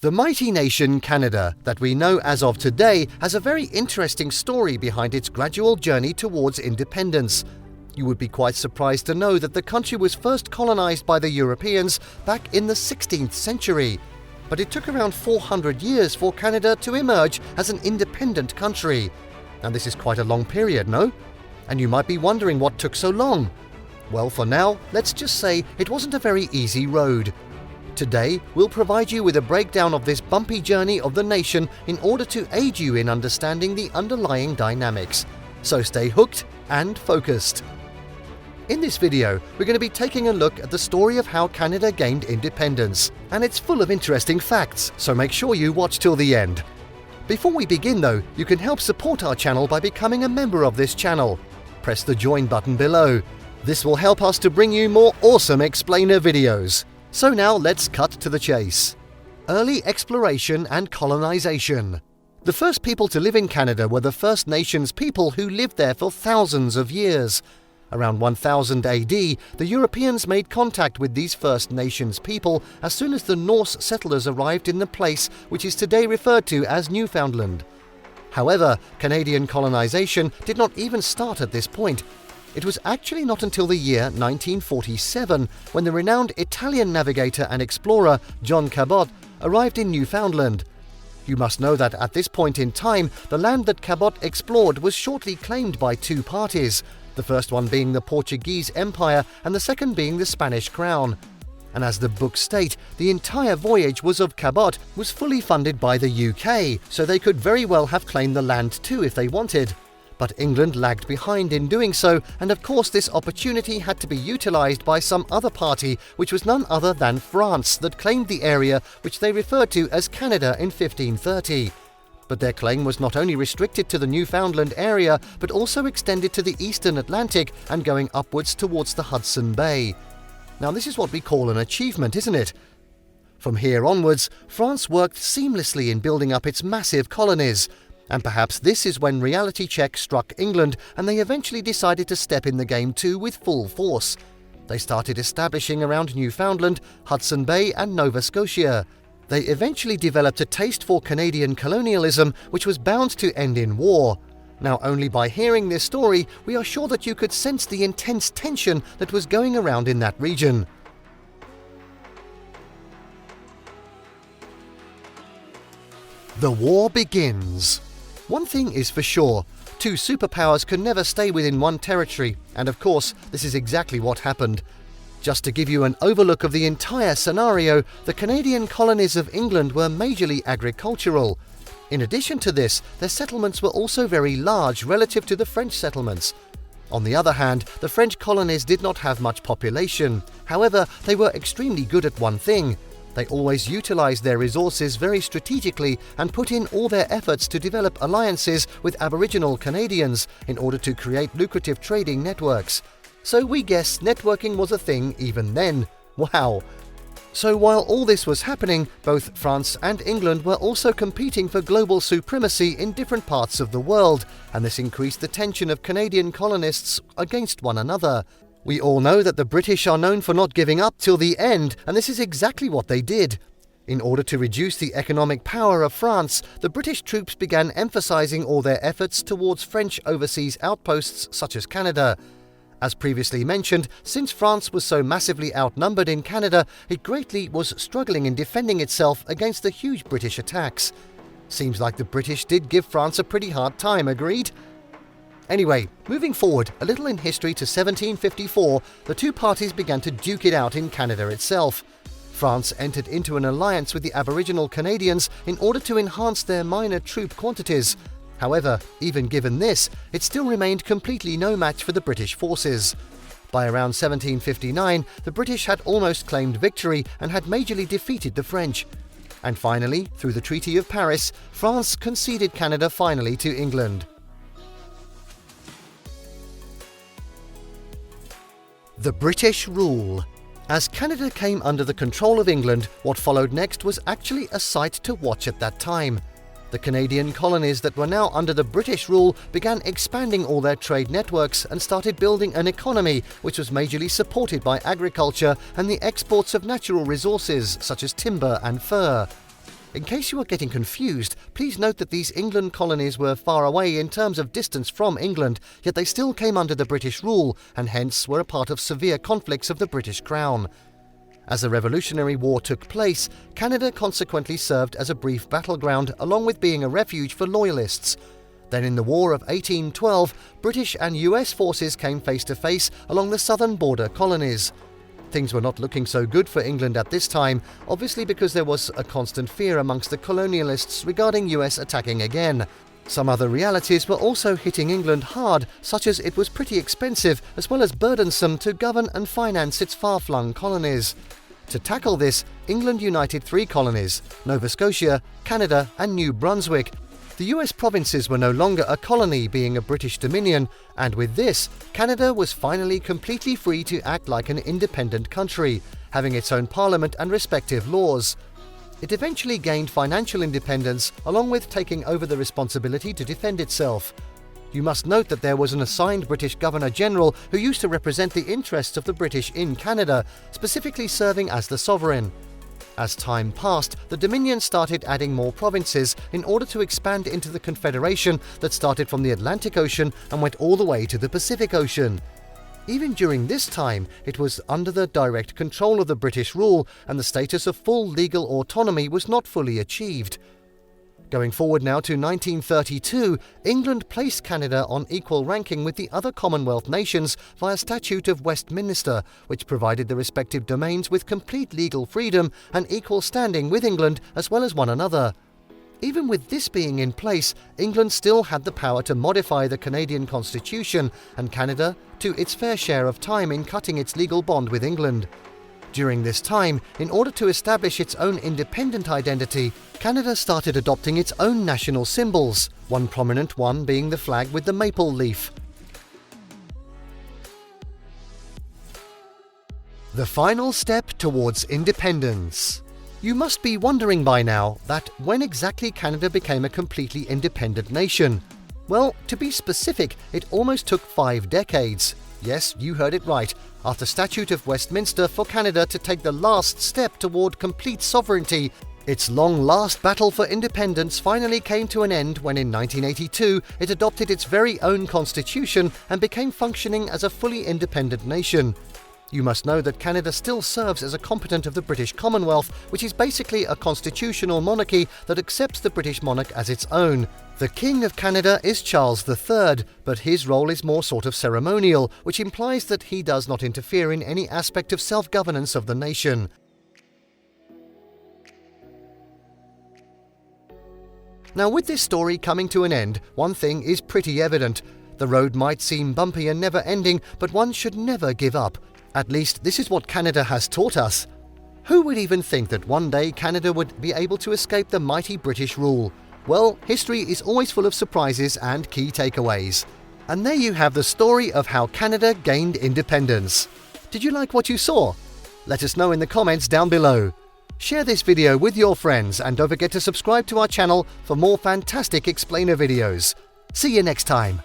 The mighty nation Canada that we know as of today has a very interesting story behind its gradual journey towards independence. You would be quite surprised to know that the country was first colonized by the Europeans back in the 16th century. But it took around 400 years for Canada to emerge as an independent country. And this is quite a long period, no? And you might be wondering what took so long. Well, for now, let's just say it wasn't a very easy road. Today, we'll provide you with a breakdown of this bumpy journey of the nation in order to aid you in understanding the underlying dynamics. So stay hooked and focused. In this video, we're going to be taking a look at the story of how Canada gained independence, and it's full of interesting facts, so make sure you watch till the end. Before we begin though, you can help support our channel by becoming a member of this channel. Press the join button below. This will help us to bring you more awesome explainer videos. So now let's cut to the chase. Early exploration and colonization. The first people to live in Canada were the First Nations people who lived there for thousands of years. Around 1000 AD, the Europeans made contact with these First Nations people as soon as the Norse settlers arrived in the place which is today referred to as Newfoundland. However, Canadian colonization did not even start at this point. It was actually not until the year 1947 when the renowned Italian navigator and explorer John Cabot arrived in Newfoundland. You must know that at this point in time, the land that Cabot explored was shortly claimed by two parties, the first one being the Portuguese Empire and the second being the Spanish Crown. And as the books state, the entire voyage of Cabot was fully funded by the UK, so they could very well have claimed the land too if they wanted. But England lagged behind in doing so, and of course this opportunity had to be utilised by some other party, which was none other than France, that claimed the area which they referred to as Canada in 1530. But their claim was not only restricted to the Newfoundland area, but also extended to the eastern Atlantic and going upwards towards the Hudson Bay. Now this is what we call an achievement, isn't it? From here onwards, France worked seamlessly in building up its massive colonies. And perhaps this is when reality check struck England and they eventually decided to step in the game too with full force. They started establishing around Newfoundland, Hudson Bay and Nova Scotia. They eventually developed a taste for Canadian colonialism which was bound to end in war. Now only by hearing this story, we are sure that you could sense the intense tension that was going around in that region. The war begins. One thing is for sure, two superpowers can never stay within one territory, and of course, this is exactly what happened. Just to give you an overlook of the entire scenario, the Canadian colonies of England were majorly agricultural. In addition to this, their settlements were also very large relative to the French settlements. On the other hand, the French colonies did not have much population. However, they were extremely good at one thing. They always utilized their resources very strategically and put in all their efforts to develop alliances with Aboriginal Canadians in order to create lucrative trading networks. So we guess networking was a thing even then. Wow! So while all this was happening, both France and England were also competing for global supremacy in different parts of the world, and this increased the tension of Canadian colonists against one another. We all know that the British are known for not giving up till the end, and this is exactly what they did. In order to reduce the economic power of France, the British troops began emphasizing all their efforts towards French overseas outposts such as Canada. As previously mentioned, since France was so massively outnumbered in Canada, it greatly was struggling in defending itself against the huge British attacks. Seems like the British did give France a pretty hard time, agreed? Anyway, moving forward a little in history to 1754, the two parties began to duke it out in Canada itself. France entered into an alliance with the Aboriginal Canadians in order to enhance their minor troop quantities. However, even given this, it still remained completely no match for the British forces. By around 1759, the British had almost claimed victory and had majorly defeated the French. And finally, through the Treaty of Paris, France conceded Canada finally to England. The British rule. As Canada came under the control of England, what followed next was actually a sight to watch at that time. The Canadian colonies that were now under the British rule began expanding all their trade networks and started building an economy which was majorly supported by agriculture and the exports of natural resources such as timber and fur. In case you are getting confused, please note that these England colonies were far away in terms of distance from England, yet they still came under the British rule and hence were a part of severe conflicts of the British Crown. As the Revolutionary War took place, Canada consequently served as a brief battleground along with being a refuge for Loyalists. Then in the War of 1812, British and US forces came face to face along the southern border colonies. Things were not looking so good for England at this time, obviously because there was a constant fear amongst the colonialists regarding US attacking again. Some other realities were also hitting England hard, such as it was pretty expensive as well as burdensome to govern and finance its far-flung colonies. To tackle this, England united 3 colonies: Nova Scotia, Canada and New Brunswick. The US provinces were no longer a colony, being a British dominion, and with this, Canada was finally completely free to act like an independent country, having its own parliament and respective laws. It eventually gained financial independence, along with taking over the responsibility to defend itself. You must note that there was an assigned British Governor-General who used to represent the interests of the British in Canada, specifically serving as the sovereign. As time passed, the Dominion started adding more provinces in order to expand into the Confederation that started from the Atlantic Ocean and went all the way to the Pacific Ocean. Even during this time, it was under the direct control of the British rule, and the status of full legal autonomy was not fully achieved. Going forward now to 1932, England placed Canada on equal ranking with the other Commonwealth nations via Statute of Westminster, which provided the respective domains with complete legal freedom and equal standing with England as well as one another. Even with this being in place, England still had the power to modify the Canadian Constitution, and Canada to its fair share of time in cutting its legal bond with England. During this time, in order to establish its own independent identity, Canada started adopting its own national symbols, one prominent one being the flag with the maple leaf. The final step towards independence. You must be wondering by now that when exactly Canada became a completely independent nation. Well, to be specific, it almost took 5 decades. Yes, you heard it right, after Statute of Westminster for Canada to take the last step toward complete sovereignty. Its long-last battle for independence finally came to an end when in 1982 it adopted its very own constitution and became functioning as a fully independent nation. You must know that Canada still serves as a competent of the British Commonwealth, which is basically a constitutional monarchy that accepts the British monarch as its own. The King of Canada is Charles III, but his role is more sort of ceremonial, which implies that he does not interfere in any aspect of self-governance of the nation. Now, with this story coming to an end, one thing is pretty evident. The road might seem bumpy and never-ending, but one should never give up. At least, this is what Canada has taught us. Who would even think that one day Canada would be able to escape the mighty British rule? Well, history is always full of surprises and key takeaways. And there you have the story of how Canada gained independence. Did you like what you saw? Let us know in the comments down below. Share this video with your friends and don't forget to subscribe to our channel for more fantastic explainer videos. See you next time.